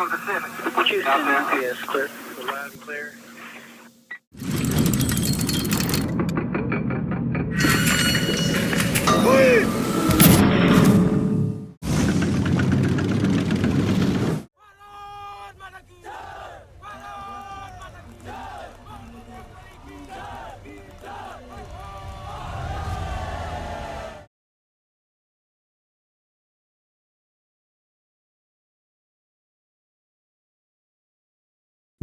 on the ceiling. Houston, yes, clear. Loud and clear.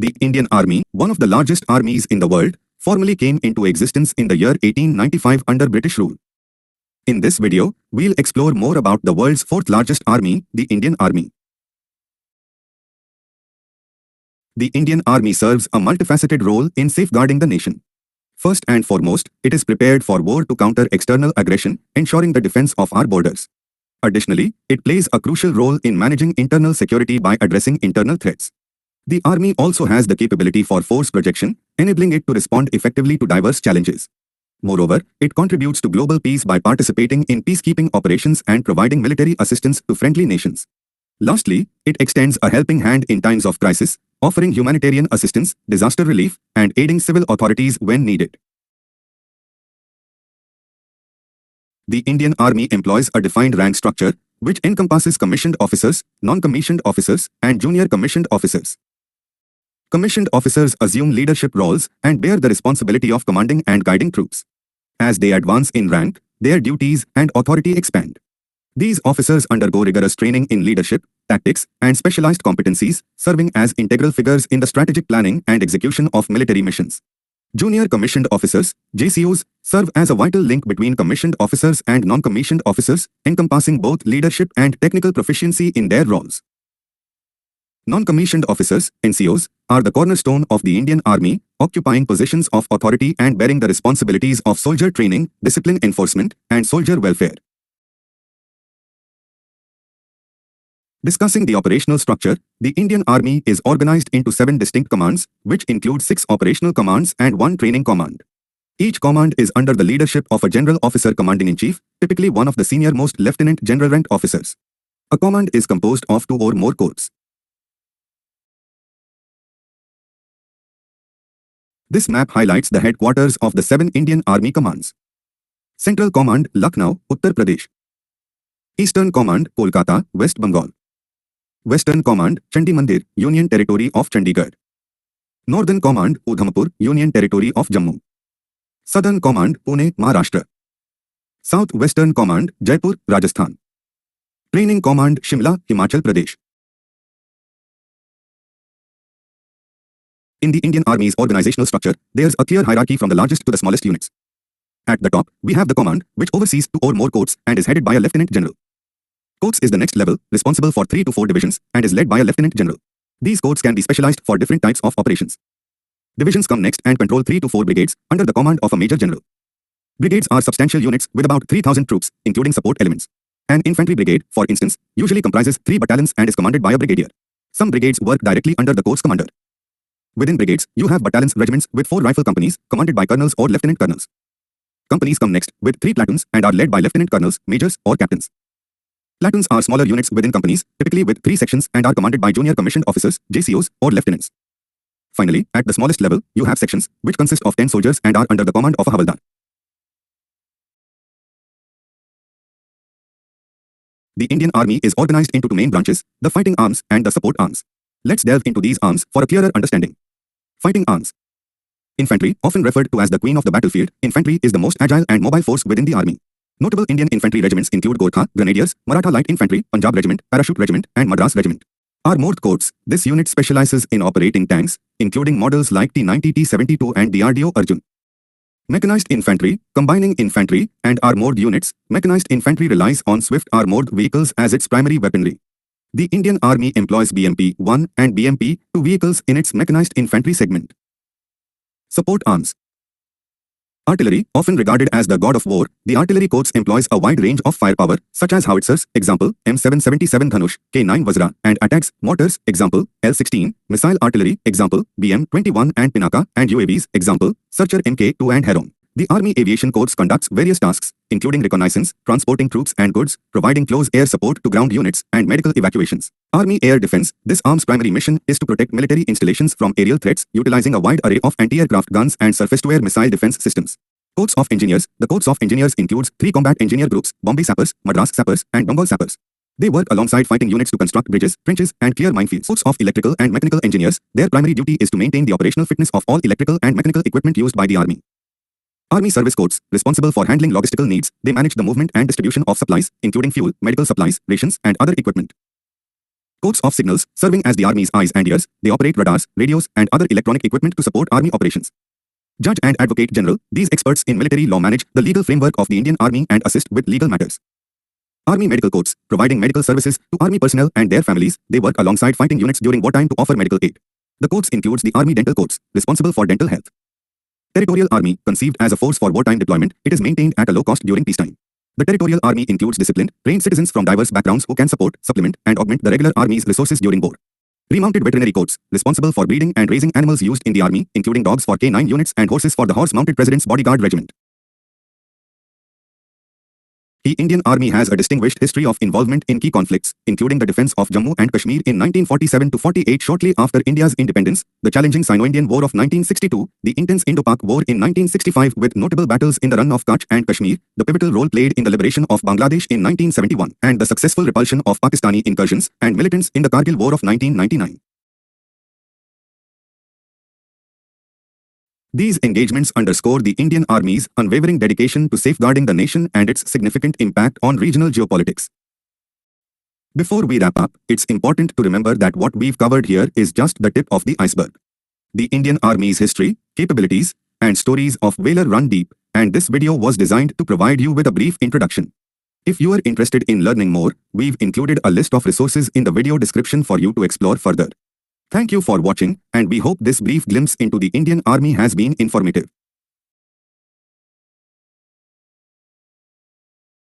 The Indian Army, one of the largest armies in the world, formally came into existence in the year 1895 under British rule. In this video, we'll explore more about the world's fourth largest army, the Indian Army. The Indian Army serves a multifaceted role in safeguarding the nation. First and foremost, it is prepared for war to counter external aggression, ensuring the defense of our borders. Additionally, it plays a crucial role in managing internal security by addressing internal threats. The Army also has the capability for force projection, enabling it to respond effectively to diverse challenges. Moreover, it contributes to global peace by participating in peacekeeping operations and providing military assistance to friendly nations. Lastly, it extends a helping hand in times of crisis, offering humanitarian assistance, disaster relief, and aiding civil authorities when needed. The Indian Army employs a defined rank structure, which encompasses commissioned officers, non-commissioned officers, and junior commissioned officers. Commissioned officers assume leadership roles and bear the responsibility of commanding and guiding troops. As they advance in rank, their duties and authority expand. These officers undergo rigorous training in leadership, tactics, and specialized competencies, serving as integral figures in the strategic planning and execution of military missions. Junior commissioned officers, JCOs, serve as a vital link between commissioned officers and non-commissioned officers, encompassing both leadership and technical proficiency in their roles. Non-commissioned officers, NCOs, are the cornerstone of the Indian Army, occupying positions of authority and bearing the responsibilities of soldier training, discipline enforcement, and soldier welfare. Discussing the operational structure, the Indian Army is organized into 7 distinct commands, which include 6 operational commands and 1 training command. Each command is under the leadership of a general officer commanding-in-chief, typically one of the senior-most lieutenant general rank officers. A command is composed of 2 or more corps. This map highlights the headquarters of the 7 Indian Army commands. Central Command, Lucknow, Uttar Pradesh. Eastern Command, Kolkata, West Bengal. Western Command, Chandi Mandir, Union Territory of Chandigarh. Northern Command, Udhampur, Union Territory of Jammu. Southern Command, Pune, Maharashtra. Southwestern Command, Jaipur, Rajasthan. Training Command, Shimla, Himachal Pradesh. In the Indian Army's organizational structure, there's a clear hierarchy from the largest to the smallest units. At the top, we have the command, which oversees 2 or more corps and is headed by a lieutenant general. Corps is the next level, responsible for 3 to 4 divisions, and is led by a lieutenant general. These corps can be specialized for different types of operations. Divisions come next and control 3 to 4 brigades, under the command of a major general. Brigades are substantial units with about 3,000 troops, including support elements. An infantry brigade, for instance, usually comprises 3 battalions and is commanded by a brigadier. Some brigades work directly under the corps commander. Within brigades, you have battalions, regiments with 4 rifle companies, commanded by colonels or lieutenant colonels. Companies come next, with 3 platoons and are led by lieutenant colonels, majors, or captains. Platoons are smaller units within companies, typically with 3 sections and are commanded by junior commissioned officers, JCOs, or lieutenants. Finally, at the smallest level, you have sections, which consist of 10 soldiers and are under the command of a havaldar. The Indian Army is organized into 2 main branches, the fighting arms and the support arms. Let's delve into these arms for a clearer understanding. Fighting arms. Infantry, often referred to as the queen of the battlefield, infantry is the most agile and mobile force within the army. Notable Indian infantry regiments include Gorkha, Grenadiers, Maratha Light Infantry, Punjab Regiment, Parachute Regiment, and Madras Regiment. Armored Corps. This unit specializes in operating tanks, including models like T-90, T-72 and DRDO Arjun. Mechanized infantry, combining infantry and armored units. Mechanized infantry relies on swift armored vehicles as its primary weaponry. The Indian Army employs BMP-1 and BMP-2 vehicles in its mechanized infantry segment. Support arms. Artillery, often regarded as the god of war, the artillery corps employs a wide range of firepower, such as howitzers, example, M777 Dhanush, K9 Vajra, and attacks, mortars, example, L16, missile artillery, example, BM-21 and Pinaka, and UAVs, example, Searcher Mk2 and Heron. The Army Aviation Corps conducts various tasks, including reconnaissance, transporting troops and goods, providing close air support to ground units, and medical evacuations. Army Air Defense. This arm's primary mission is to protect military installations from aerial threats, utilizing a wide array of anti-aircraft guns and surface-to-air missile defense systems. Corps of Engineers. The Corps of Engineers includes 3 combat engineer groups: Bombay Sappers, Madras Sappers, and Bengal Sappers. They work alongside fighting units to construct bridges, trenches, and clear minefields. Corps of Electrical and Mechanical Engineers. Their primary duty is to maintain the operational fitness of all electrical and mechanical equipment used by the Army. Army Service Corps, responsible for handling logistical needs. They manage the movement and distribution of supplies, including fuel, medical supplies, rations, and other equipment. Corps of Signals, serving as the Army's eyes and ears. They operate radars, radios, and other electronic equipment to support Army operations. Judge and Advocate General. These experts in military law manage the legal framework of the Indian Army and assist with legal matters. Army Medical Corps, providing medical services to Army personnel and their families. They work alongside fighting units during wartime to offer medical aid. The Corps includes the Army Dental Corps, responsible for dental health. Territorial Army, conceived as a force for wartime deployment, it is maintained at a low cost during peacetime. The Territorial Army includes disciplined, trained citizens from diverse backgrounds who can support, supplement, and augment the regular Army's resources during war. Remounted Veterinary Corps, responsible for breeding and raising animals used in the Army, including dogs for K9 units and horses for the Horse-Mounted President's Bodyguard Regiment. The Indian Army has a distinguished history of involvement in key conflicts, including the defense of Jammu and Kashmir in 1947-48 shortly after India's independence, the challenging Sino-Indian War of 1962, the intense Indo-Pak War in 1965 with notable battles in the Run of Kutch and Kashmir, the pivotal role played in the liberation of Bangladesh in 1971, and the successful repulsion of Pakistani incursions and militants in the Kargil War of 1999. These engagements underscore the Indian Army's unwavering dedication to safeguarding the nation and its significant impact on regional geopolitics. Before we wrap up, it's important to remember that what we've covered here is just the tip of the iceberg. The Indian Army's history, capabilities, and stories of valor run deep, and this video was designed to provide you with a brief introduction. If you are interested in learning more, we've included a list of resources in the video description for you to explore further. Thank you for watching, and we hope this brief glimpse into the Indian Army has been informative.